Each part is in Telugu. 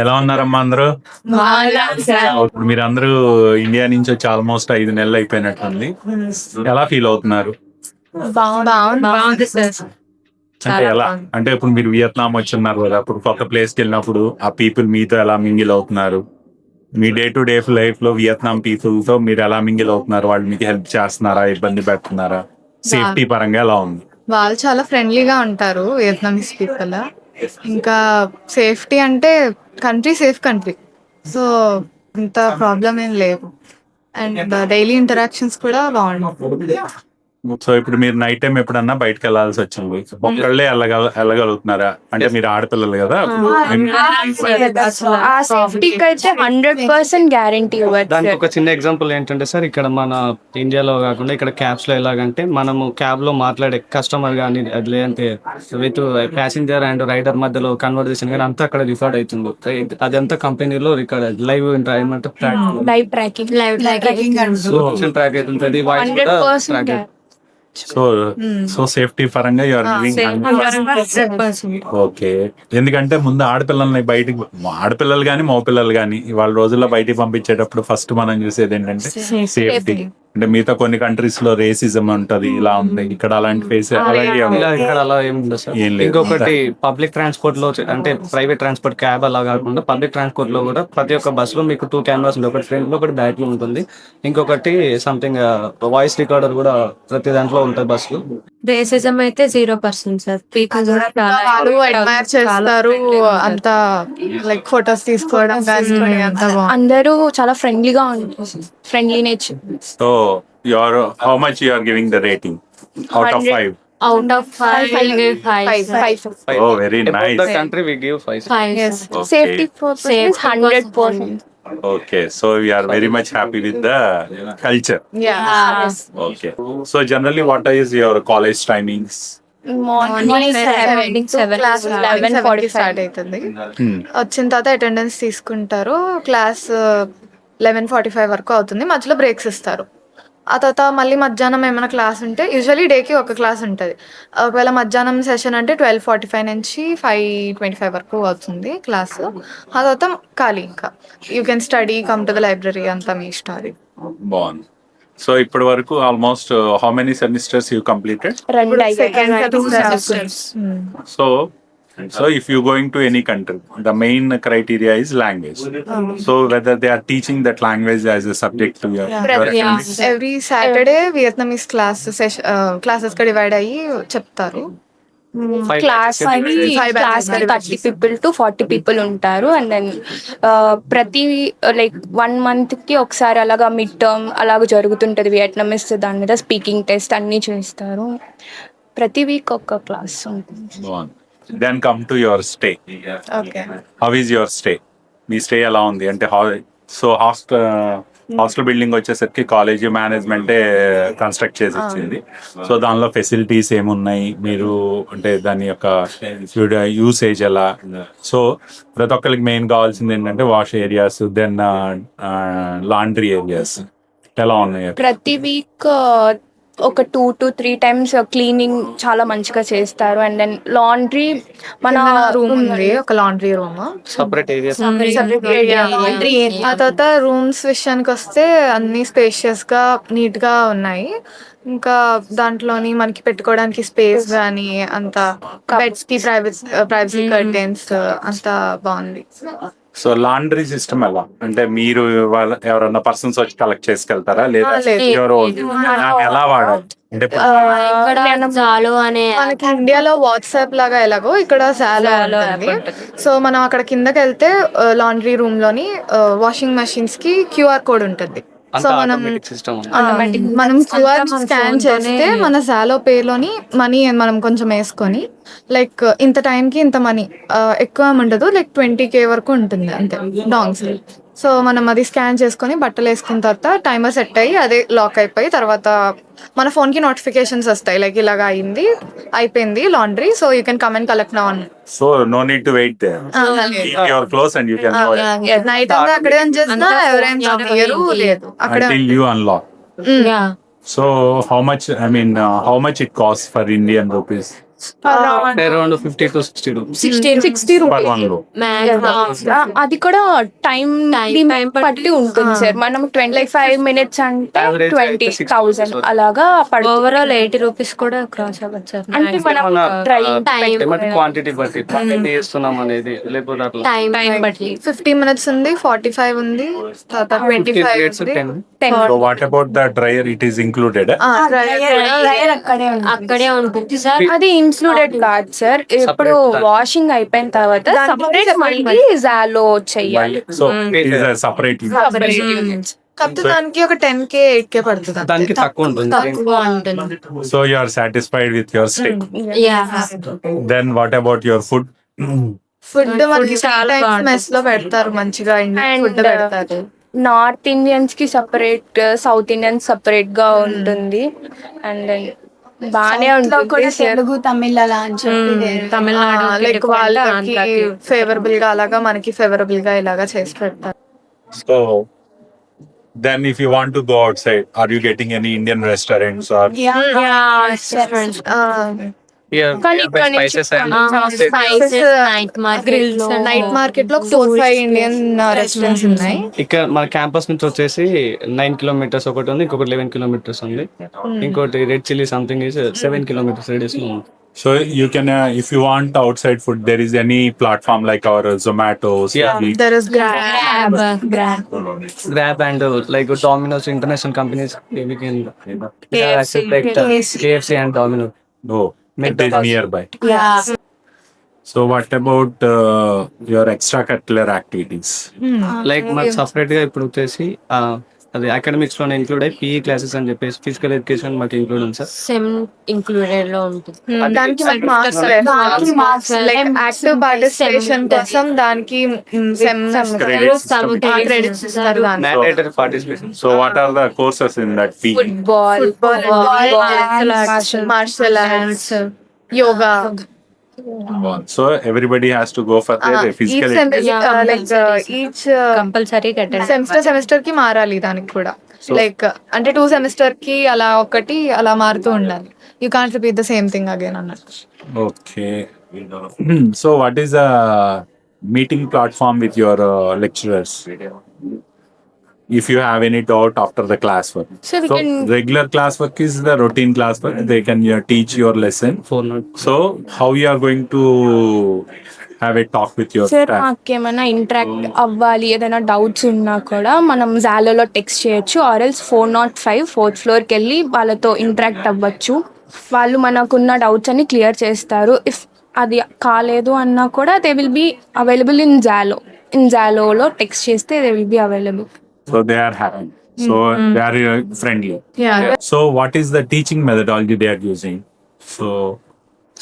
ఎలా ఉన్నారమ్మా అందరూ? ఇప్పుడు మీరు అందరూ ఇండియా నుంచి వచ్చి ఆల్మోస్ట్ 5 నెలలు అయిపోయినట్టుంది. ఎలా ఫీల్ అవుతున్నారు? బాగుంది సార్. అంటే ఎలా అంటే ఇప్పుడు మీరు వియత్నాం వచ్చి ఉన్నారు కదా, అప్పుడు కొత్త ప్లేస్కి వెళ్ళినప్పుడు ఆ పీపుల్ మీతో ఎలా మింగిల్ అవుతున్నారు? మీ డే టు డే లైఫ్ లో వియత్నాం పీపుల్ తో మీరు ఎలా మింగిల్ అవుతున్నారు? వాళ్ళు మీకు హెల్ప్ చేస్తున్నారా, ఇబ్బంది పెడుతున్నారా? సేఫ్టీ పరంగా ఎలా ఉంది? వాళ్ళు చాలా ఫ్రెండ్లీగా ఉంటారు వియత్నామీస్ పీపుల్. ఇంకా సేఫ్టీ అంటే సేఫ్ కంట్రీ, సో అంత ప్రాబ్లం ఏం లేవు. అండ్ డైలీ ఇంటరాక్షన్స్ కూడా బాగుంటాయి. సో ఇప్పుడు మీరు నైట్ టైం ఎప్పుడన్నా బయటకు వెళ్ళాల్సి వచ్చింది, ఒక్కళ్ళే వెళ్ళగలుగుతున్నారా? అంటే మీరు ఆడపిల్లలు కదా. ఆ సేఫ్టీకి అయితే 100% గ్యారంటీ ఇవ్వచ్చు. దానికి ఒక చిన్న ఎగ్జాంపుల్ ఏంటంటే సార్, ఇక్కడ మన ఇండియాలో కాకుండా ఇక్కడ క్యాబ్స్ లో ఎలాగంటే మనము క్యాబ్ లో మాట్లాడే కస్టమర్ కానీ లేదంటే విత్ ప్యాసింజర్ అండ్ రైడర్ మధ్యలో కన్వర్జేషన్ కానీ అంతా అక్కడ రికార్డ్ అవుతుంది. అదంతా కంపెనీలో record live live tracking track అవుతుంది. వాయిస్ కూడా 100% track సో సేఫ్టీ పరంగా యు ఆర్ ఓకే. ఎందుకంటే ముందు ఆడపిల్లలు కానీ మగపిల్లలు కానీ ఇవాళ రోజుల్లో బయటికి పంపించేటప్పుడు ఫస్ట్ మనం చూసేది ఏంటంటే సేఫ్టీ. అంటే మిగతా కొన్ని కంట్రీస్ లో రేసిజం ఉంటది, ఇలా ఉంది. ఇక్కడ అలాంటి ఫేస్ ఇక్కడ అలా ఏమి ఉండదు సార్. ఏం లేదు. ఇంకొకటి పబ్లిక్ ట్రాన్స్పోర్ట్ లో అంటే ప్రైవేట్ ట్రాన్స్పోర్ట్ క్యాబ్ అలా కాకుండా పబ్లిక్ ట్రాన్స్పోర్ట్ లో కూడా ప్రతి ఒక్క బస్ లో మీకు 2 కెమెరాస్ ఉంటాయి. ఒకటి ఫ్రంట్ లో ఒకటి బ్యాక్ లో ఉంటుంది. ఇంకొకటి సంథింగ్ వాయిస్ రికార్డర్ కూడా ప్రతి దాంట్లో ఉంటుంది బస్ లో. రేసిజం అయితే 0% సార్. పీపుల్ కూడా వాళ్ళు అడ్మైర్ చేస్తారు, అంత లైక్ ఫొటోస్ తీసుకోవడం కానీ అంత బాగుంది. అందరూ చాలా ఫ్రెండ్లీగా ఉంటారు, friendly nature. So how much you are giving the rating out of 5? Out of 5 Five. Oh, very nice. The country we give 5. Yes. Okay. Safety purpose 100%. Okay, so we are very much happy with the culture. Yeah. Okay. So generally, what is your college timings? Morning 7 class 11:45 start అవుతుంది. వచ్చిన తర్వాత అటెండెన్స్ తీసుకుంటారు. క్లాస్ 11:45 వరకు అవుతుంది. మధ్యలో బ్రేక్స్ ఇస్తారు. ఆ తర్వాత మళ్ళీ మధ్యాహ్నం ఏమైనా క్లాస్ ఉంటే, యూజువల్లీ డేకి ఒక క్లాస్ ఉంటుంది. ఒకవేళ మధ్యాహ్నం సెషన్ అంటే 12:45 నుంచి 5:25 వరకు అవుతుంది క్లాస్. ఆ తర్వాత ఖాళీ, ఇంకా you can study, come to the library, అంతా మీ ఇష్టం అది. బాగుంది. సో ఇప్పటి వరకు almost how many semesters you completed? Two semesters. So if you going to any country, the main criteria is language. So whether they are teaching that language as a subject to your academics. Every Saturday Vietnamese classes గా డివైడ్ అయ్యి చెప్తారు. Class Five 30 people to 40 people ఉంటారు. అండ్ దెన్ ప్రతి లైక్ 1 month కి ఒకసారి అలాగా మిడ్ టర్మ్ అలాగ జరుగుతుంటది వియట్నామీస్. దాని మీద స్పీకింగ్ టెస్ట్ అన్ని చేస్తారు. ప్రతి వీక్ ఒక క్లాస్ ఉంటుంది. Then come to your stay. Okay. How is your stay? Me stay ఎలా ఉంది? అంటే హాస్టల్ బిల్డింగ్ వచ్చేసరికి కాలేజీ మేనేజ్మెంటే కన్స్ట్రక్ట్ చేసి ఇచ్చింది. సో దానిలో ఫెసిలిటీస్ ఏమున్నాయి, మీరు అంటే దాని యొక్క యూసేజ్ ఎలా? సో ప్రతి ఒక్కరికి మెయిన్ కావాల్సింది ఏంటంటే wash areas, then laundry areas ఎలా ఉన్నాయి? ప్రతి వీక్ ఒక 2 to 3 times క్లీనింగ్ చాలా మంచిగా చేస్తారు. అండ్ దెన్ లాండ్రీ మన రూమ్ ఉంది, ఒక లాండ్రీ రూమ్, సపరేట్ ఏరియా. ఆ తర్వాత రూమ్స్ విషయానికి వస్తే అన్ని స్పేషియస్ గా నీట్ గా ఉన్నాయి. ఇంకా దాంట్లోని మనకి పెట్టుకోవడానికి స్పేస్ కానీ, అంత బెడ్స్ కి ప్రైవసీ కర్టెన్స్ అంతా బాగుంది. సో లాండ్రీ సిస్టమ్ ఎలా? అంటే మీరు ఎవరన్నా పర్సన్స్ వచ్చి కలెక్ట్ చేసుకెళ్తారా, లేదా ఎవరో ఎలా వాడాలి? అంటే చాలు అనే మనకి ఇండియాలో వాట్సాప్ లాగా ఎలాగో ఇక్కడ సాలో ఉంటుంది. సో మనం అక్కడ కిందకి వెళ్తే లాండ్రీ రూమ్ లోని వాషింగ్ మెషిన్స్ కి QR కోడ్ ఉంటుంది. సో మనం QR స్కాన్ చేస్తే మన సాలో పే లోని మనీ మనం కొంచెం వేసుకొని, లైక్ ఇంత టైంకి ఇంత మనీ, ఎక్కువ ఉండదు, లైక్ 20K వరకు ఉంటుంది అంతే డాంగ్స్. సో మనం అది స్కాన్ చేసుకొని బట్టలు వేసుకున్న తర్వాత టైమర్ సెట్ అయ్యి అదే లాక్ అయిపోయి, తర్వాత మన ఫోన్ కి నోటిఫికేషన్స్ వస్తాయి, లైక్ ఇలాగా అయిపోయింది laundry, so you can come and collect now అని. So no need to wait there. You are close and you can go night అంతా అక్కడే చేసినా ఎవరైనా లేదు అక్కడ until you unlock. Yeah So how much it costs for Indian rupees? Around 50 to 60 rupees. 60 per one room. అది కూడా టైం Time బట్టి ఉంటుంది సార్. మనం 25 minutes అంటే Average అయితే 20,000 అలాగా పడుతుంది. ఓవరాల్ 80 రూపీస్ కూడా క్రాస్ అవ్వచ్చు సార్. అంటే మనం మన ట్రై ఏమంటే క్వాంటిటీ బట్టి క్వాంటిటీ చేస్తున్నాం అనేది లేకపోతే అట్లా టైం బట్టి 50 minutes ఉంది, 45 ఉంది, తర్వాత 15 25 minutes, ఉంది. 10. So what about the dryer? It is included. అక్కడే ఉంటుంది సార్. అది ఇన్క్లూడెడ్ కాదు సార్. ఇప్పుడు వాషింగ్ అయిపోయిన తర్వాత సపరేట్ మళ్ళీ జాలో చెయ్యాలి. So it is a separate. కాకపోతే దానికి ఒక 10K 8K పడుతుంది. దానికి తక్కువ ఉంటుంది. తక్కువ ఉంటుంది. So you are satisfied with your stay. Yeah. Then what about your food? Food మనకి చాలా బాగుంటుంది. మెస్ లో పెడతారు, మంచిగా ఇండియన్ ఫుడ్ And, పెడతారు. నార్త్ ఇండియన్స్ కి సపరేట్, సౌత్ ఇండియన్స్ సపరేట్ గా ఉంటుంది. అండ్ బానే ఉంటుంది సార్. తెలుగు తమిళ అలా అని చెప్పి తమిళనాడు లైక్ వాళ్ళకి ఫేవరబుల్ గా అలాగా మనకి ఫేవరబుల్ గా ఇలాగా చేసి పెడతారు. So then if you want to go outside, are you getting any Indian restaurants or? Here, కానీ nearby ఇక్కడ నుంచి spices and spices night market night market లో 4-5 ఇండియన్ రెస్టారెంట్స్ ఉన్నాయి. ఇక్కడ మన క్యాంపస్ నుంచి వచ్చేసి 9 kilometers ఒకటి ఉంది, ఇంకొకటి 11 kilometers ఉంది, ఇంకోటి red chilli something is 7 kilometers radius లో ఉంది. So you can, if you want outside food, there is any platform like our Zomato, Yeah. Swiggy. There is Grab and like Domino's international companies, we can accept like KFC and Domino's. Oh, it is nearby. So what about your extracurricular activities? Like మాకు సపరేట్ గా ఇప్పుడు వచ్చేసి అది అకాడమిక్స్ లో ఇంక్లూడ్ అయ్యి PE క్లాసెస్ అని చెప్పేసి ఫిజికల్ ఎడ్యుకేషన్ మాకు ఇంక్లూడ్ ఉంది సార్. సెమ్ ఇంక్లూడెడ్ లో ఉంటుంది. దానికి మనకి మార్క్స్ లైక్ యాక్టివ్ పార్టిసిపేషన్ కోసం దానికి క్రెడిట్స్ ఇస్తారు. దానికి mandatory participation. So what are the courses in that PE? Football, martial arts, yoga. So everybody has to go for their physical education. Each compulsory కట్టండి. సెమిస్టర్ కి మారాలి దానికి కూడా. లైక్ అంటే 2 సెమిస్టర్ కి అలా ఒకటి అలా మారుతూ ఉండాలి. You can't repeat the same thing again అన్నట్టు. Okay. So what is the meeting platform with your lecturers? If you have any doubt after the classwork. So we can- regular classwork is the routine classwork. They can teach your lesson. 4 So how you are going to have a talk with your sir staff? మాకేమైనా ఇంటరాక్ట్ అవ్వాలి, ఏదైనా డౌట్స్ ఉన్నా కూడా మనం జాలోలో టెక్స్ట్ చేయొచ్చు. ఆర్ఎల్స్ 405 4th ఫ్లోర్కి వెళ్ళి వాళ్ళతో ఇంటరాక్ట్ అవ్వచ్చు. వాళ్ళు మనకున్న డౌట్స్ అన్ని క్లియర్ చేస్తారు. ఇఫ్ అది కాలేదు అన్నా కూడా they will be available in జాలోలో టెక్స్ట్ చేస్తే they will be available. So they are happy. So they are friendly. Yeah. So what is the teaching methodology they are using? So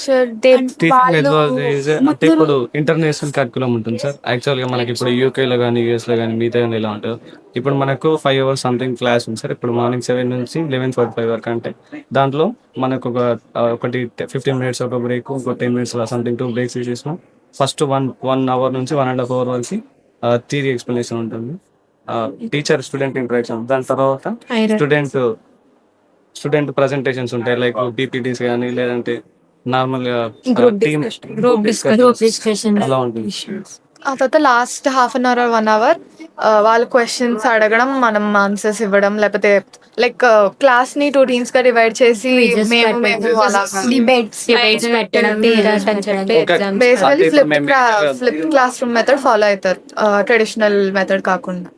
sir they అంటే ఇప్పుడు ఇంటర్నేషనల్ కరికులం ఉంటుంది సార్. యాక్చువల్ గా మనకి ఇప్పుడు UK లో కానీ US లో కానీ మిగతా ఎలా ఉంటుంది, ఇప్పుడు మనకు 5 hours సంథింగ్ క్లాస్ ఉంది సార్. ఇప్పుడు మార్నింగ్ 7 నుంచి 11:45 వరకు. అంటే దాంట్లో మనకు ఒకటి 15 minutes ఒక బ్రేక్, ఇంకో 10 minutes సంథింగ్ 2 breaks చేసినాం. ఫస్ట్ 1 hour నుంచి 1.5 hour వరకు థియరీ ఎక్స్ప్లెనేషన్ ఉంటుంది, టీచర్ స్టూడెంట్ ఇంటరాక్షన్. దాని తర్వాత స్టూడెంట్ ప్రజెంటేషన్స్ ఉంటాయి, లైక్ PPTs కానీ లేదంటే నార్మల్ టీమ్ గ్రూప్ డిస్కషన్ అలా ఉంటుంది. ఆ తర్వాత last half an hour 1 hour వాళ్ళ క్వశ్చన్స్ అడగడం, మనం ఆన్సర్స్ ఇవ్వడం, లేకపోతే లైక్ క్లాస్ ని 2 teams గా డివైడ్ చేసి డిబేట్స్ పెట్టడం, exams. Basically flip class room method follow అవుతారు, ట్రెడిషనల్ మెథడ్ కాకుండా.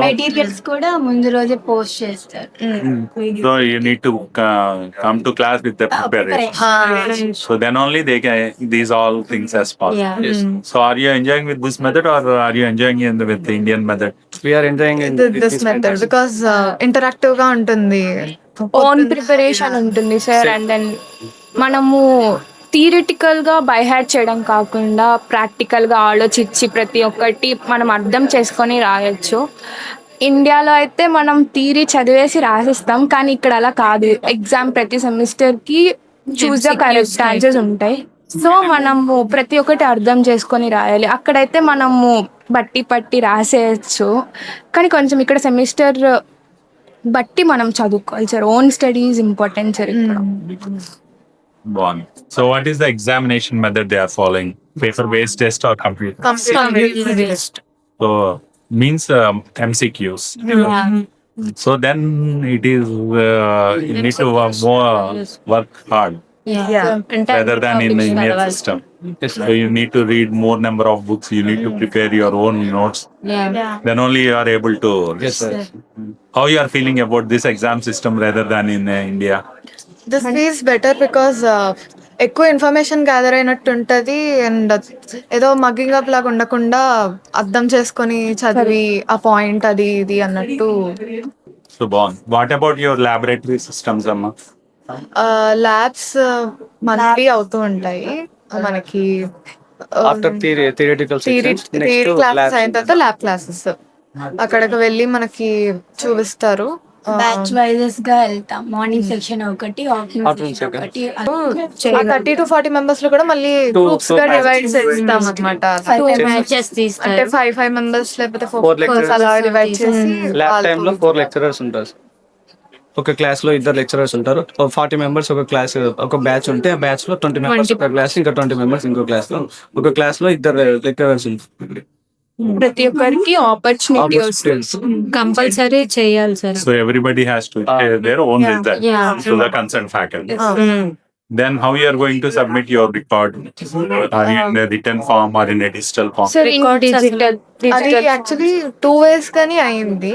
మెటీరియల్స్ కూడా ముందు రోజే పోస్ట్ చేస్తారు. So you need to come to class with the preparation. So then only they can these all things as possible. Yeah. Yes. So are you enjoying with this method or are you enjoying with the Indian method? We are enjoying in this method because interactive గా ఉంటుంది, ఓన్ ప్రిపరేషన్ ఉంటుంది సార్. అండ్ దెన్ మనము థియరిటికల్ గా బై హ్యాడ్ చేయడం కాకుండా ప్రాక్టికల్ గా ఆలోచించి ప్రతి ఒక్కటి మనం అర్థం చేసుకొని రాయొచ్చు. ఇండియాలో అయితే మనం థియరీ చదివేసి రాసిస్తాం, కానీ ఇక్కడ అలా కాదు. ఎగ్జామ్ ప్రతి సెమిస్టర్ కి చూస్ ద కరెక్ట్ ఆన్సర్స్ ఉంటాయి. సో మనము ప్రతి ఒక్కటి అర్థం చేసుకొని రాయాలి. అక్కడైతే మనము బట్టి రాసేయచ్చు, కానీ కొంచెం ఇక్కడ సెమిస్టర్ బట్టి మనం చదువుకోవాలి sir. Own study is important sir ఇక్కడ. Bon. So what is the examination method they are following? Paper-based test or computer? Computer Based. So means MCQs. So then it is you need to more work hard అంటే rather than in the Indian system. So you need to read more number of books. You need to prepare your own notes. Then only you are able to. Yes, sir. How you are feeling about this exam system rather than in India? This is better because ఎక్కువ ఇన్ఫర్మేషన్ గ్యాదర్ అయినట్టు ఉంటుంది అండ్ ఏదో మగ్గింగ్ అప్ లాగా ఉండకుండా అర్థం చేసుకొని చదివి ఆ పాయింట్ అది ఇది అన్నట్టు. So bon. What about your laboratory systems, Amma? Labs monthly అవుతూ ఉంటాయి మనకి. ఆఫ్టర్ థియరిటికల్ థియరీ క్లాసెస్ అయిన తర్వాత ల్యాబ్ క్లాసెస్ అక్కడికి వెళ్ళి మనకి చూపిస్తారు. బ్యాచ్ వైజెస్ గా వెళ్తాం. మార్నింగ్ సెక్షన్ ఒకటి, ఆఫ్టర్నూన్ సెక్షన్ ఒకటి. 30 to 40 మెంబర్స్ లో కూడా మళ్ళీ గ్రూప్స్ గా డివైడ్ చేస్తాం అనమాట. మ్యాచెస్ అంటే తీస్తారు. 5 మెంబర్స్ లేకపోతే 4 Four lecturers. అలా డివైడ్ చేసి ల్యాబ్ టైమ్ లో 4 లెక్చరర్స్ ఉంటారు. ఒక క్లాస్ లో 2 లెక్చరర్స్ ఉంటారు. 40 మెంబర్స్ ఒక క్లాస్, ఒక బ్యాచ్ ఉంటే ఆ బ్యాచ్ లో 20 మెంబర్స్ ఒక క్లాస్, ఇంకా 20 మెంబర్స్ ఇంకో క్లాస్ లో, ఒక క్లాస్ లో 2 లెక్చరర్స్ ఉంటారు. ప్రతి ఒక్కరికి ఆపర్చునిటీ వస్తుంది. కంపల్సరీ చేయాలి sir. So everybody has to share their own result Yeah. to the concerned faculty. Then how you are going to submit your record? Are you in a written form or in a digital form? So అది యాక్చువల్లీ 2 ways కానీ అయింది.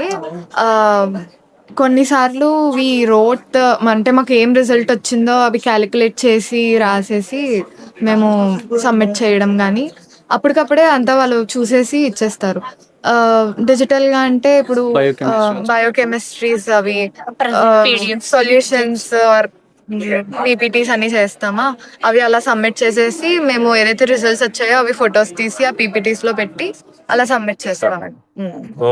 కొన్నిసార్లు వి రోట్ అంటే మాకు ఏం రిజల్ట్ వచ్చిందో అవి క్యాలిక్యులేట్ చేసి రాసేసి మేము సబ్మిట్ చేయడం, కానీ అప్పటికప్పుడే అంతా వాళ్ళు చూసేసి ఇచ్చేస్తారు. డిజిటల్ గా అంటే ఇప్పుడు బయోకెమిస్ట్రీస్ అవి సొల్యూషన్స్ ఆర్ పీపీటీస్ అన్ని చేస్తామా, అవి అలా సబ్మిట్ చేసేసి మేము ఏదైతే రిజల్ట్స్ వచ్చాయో అవి ఫొటోస్ తీసి ఆ పీపీటీస్ లో పెట్టి అలా సబ్మిట్ చేస్తాం. So,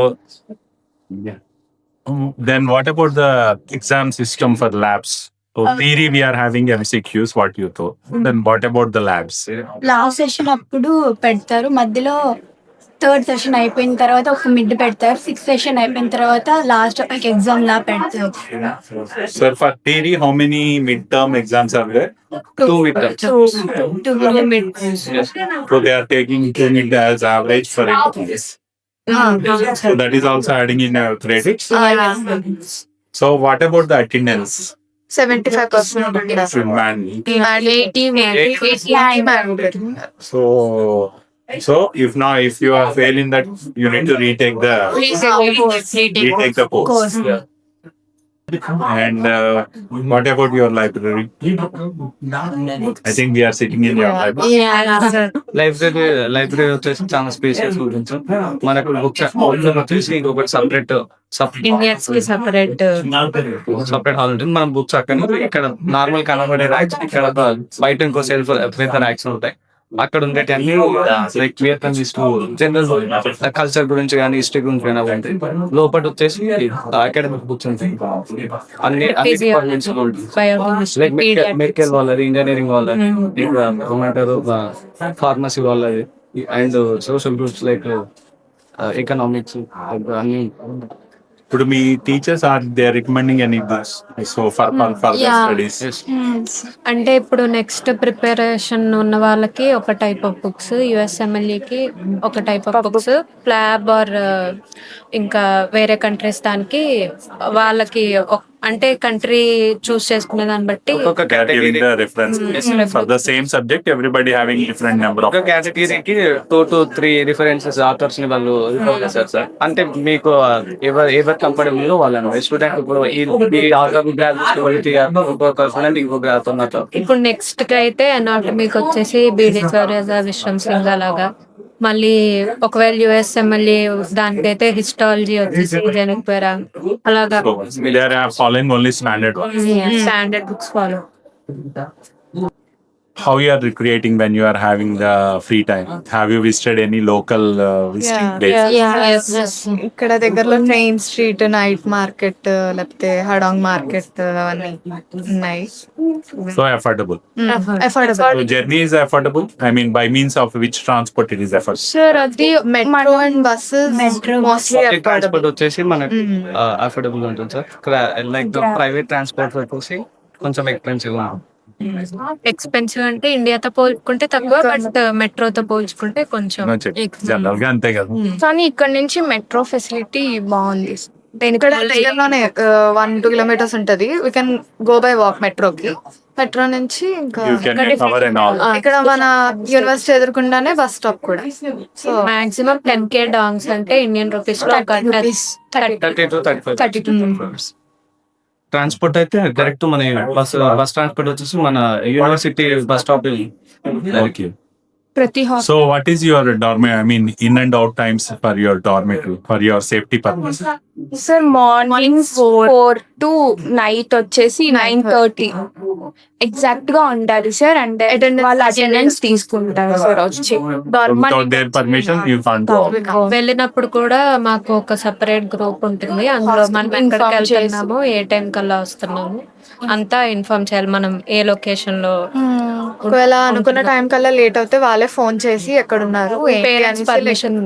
yeah. Then what about the exam system for labs? So theory we are having MCQs, what you thought. Then what about the labs? Last session అప్పుడు పెడతారు. మధ్యలో 3rd సెషన్ అయిపోయిన తర్వాత ఒక మిడ్ పెడతారు. 6th సెషన్ అయిపోయిన తర్వాత లాస్ట్ ఒక ఎగ్జామ్ లా పెడతారు. So for theory, how many midterm exams are there? 2 midterms. 2 midterms. So they are taking 2 mid as average for it. So that is also adding in credits. So what about the attendance? 75% Man. So if you are failing that, you need to retake the course. And what about your library? I think we are sitting in your library. Library వచ్చేసి చాలా స్పేసెస్ గురించి మనకు బుక్స్ వచ్చేసి ఇంకొకటి సపరేట్ ఇండియన్స్ కి సపరేట్ హాల్ ఉంటుంది. మనం బుక్స్ అక్కడ ఇక్కడ నార్మల్ కనబడే ర్యాక్స్, ఇక్కడ బయట ఇంకో సెల్ఫ్ పెద్ద ర్యాక్స్ ఉంటాయి. అక్కడ ఉండేటన్ని లైక్ జనరల్ కల్చర్ గురించి కానీ హిస్టరీ గురించి కానీ ఉంటాయి. లోపల వచ్చేసి అకాడమిక్ బుక్స్ ఉంటాయి. అన్ని డిపార్ట్మెంట్స్ లైక్ మెడికల్ వాళ్ళది, ఇంజనీరింగ్ వాళ్ళది, ఏమంటారు ఫార్మసీ వాళ్ళది, and social groups like economics అన్ని. ఇప్పుడు మీ teachers are they recommending any books so for studies? అంటే ఇప్పుడు నెక్స్ట్ ప్రిపరేషన్ ఉన్న వాళ్ళకి ఒక టైప్ ఆఫ్ బుక్స్, యుఎస్ఎంఎల్ఏకి ఒక type of books, PLAB or ఇంకా వేరే కంట్రీస్ దానికి వాళ్ళకి అంటే కంట్రీ చూస్ చేసుకునే దాన్ని బట్టి ఒక్కొక్క category for the same subject, everybody having different number of. ఒక కేటగిరీకి 2 to 3 రిఫరెన్సెస్ ఆథర్స్ ని వాళ్ళు రిఫర్ చేస్తారు సార్. అంటే మీకు ఎవరి కంపెనీ ఉందో వాళ్ళని స్టూడెంట్ ఇప్పుడు ఈ ఆథర్ ఇంకొక స్టూడెంట్ ఇంకొక అవుతున్నట్టు. ఇప్పుడు నెక్స్ట్ కి అయితే అనాటమీకి వచ్చేసి బీడి చౌర్యజ, విశ్రం సింగ్ అలాగా. మళ్ళీ ఒకవేళ యుఎస్ఎంఎల్ఏ దానికైతే హిస్టాలజీ వచ్చేసి జనక్వేరా అలాగా They are following only standard ones. Standard books follow. How you are recreating when you are having the free time? Have you visited any local visiting places? ఇక్కడ దగ్గరలో ట్రైన్ స్ట్రీట్, నైట్ మార్కెట్, లేకపోతే హడాంగ్ మార్కెట్ అవన్నీ ఉన్నాయి. So affordable. Affordable. So journey is affordable. I mean, by means of which transport it is affordable? Sir అది metro and buses mostly public transport వచ్చేసి మనకి అఫోర్డబుల్ ఉంటుంది సార్. లైక్ ప్రైవేట్ ట్రాన్స్పోర్ట్ వచ్చేసి కొంచెం ఎక్స్పెన్సివ్ ఉంటుంది. ఎక్స్పెన్సివ్ అంటే ఇండియాతో పోల్చుకుంటే తక్కువ, బట్ మెట్రోతో పోల్చుకుంటే కొంచెం జనరల్ గా అంతే కదా. కానీ ఇక్కడ నుంచి మెట్రో ఫెసిలిటీ బాగుంది. ఇక్కడ దగ్గరలోనే 1-2 kilometers ఉంటది. We can go by walk మెట్రోకి. మెట్రో నుంచి ఇంకా You can cover and all. ఇక్కడ మన యూనివర్సిటీ ఎదుర్కొండానే బస్ స్టాప్ కూడా. సో మాక్సిమం 10K డాంగ్స్ అంటే ఇండియన్ రూపీస్ లో ఒక 30 to 35. ట్రాన్స్పోర్ట్ అయితే డైరెక్ట్ మన బస్ ట్రాన్స్పోర్ట్ వచ్చేసి మన యూనివర్సిటీ బస్ స్టాప్. Okay. ప్రతి So what is your dormitory? I mean, in and out times for your dormitory for your safety purpose? Sir morning 4 to night వచ్చేసి 9:30 ఎగ్జాక్ట్ గా ఉండాలి సార్. అంటే వాళ్ళ అటెండెన్స్ తీసుకుంటారు సార్ వచ్చి. Without their permission, you can't go. వెళ్ళినప్పుడు కూడా మాకు ఒక సెపరేట్ గ్రూప్ ఉంటుంది. అందులో మనం ఎక్కడికి వెళ్తున్నాము, ఏ టైం కల్లా వస్తున్నాము అంతా ఇన్ఫార్మ్ చేయాలి. మనం ఏ లొకేషన్ లో. ఒకవేళ అనుకున్న టైం కల్లా లేట్ అవుతే వాళ్ళే ఫోన్ చేసి ఎక్కడున్నారు పేరెంట్స్ పర్మిషన్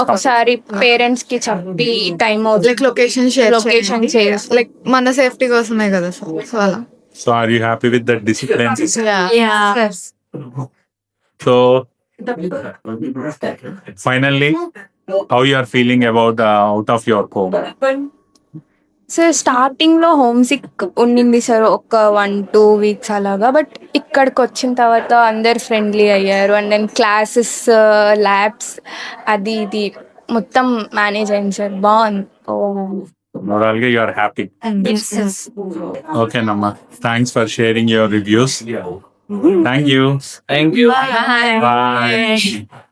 ఒకసారి పేరెంట్స్ కి చెప్పి time like location share Location share. Like మన సేఫ్టీ కోసమే కదా సార్. సో అలా. So are you happy with the discipline? So finally, how you are feeling about out of your home? Sir starting లో హోమ్ సిక్ ఉండింది సార్, ఒక 1-2 weeks అలాగా. బట్ ఇక్కడికి వచ్చిన తర్వాత అందరు ఫ్రెండ్లీ అయ్యారు. అండ్ దెన్ క్లాసెస్, ల్యాబ్స్ అది ఇది మొత్తం మేనేజ్ అయింది సార్. బాగుంది. Morally, you are happy. Okay, Namma. Thanks for sharing your reviews. Thank you. Thank you. Bye.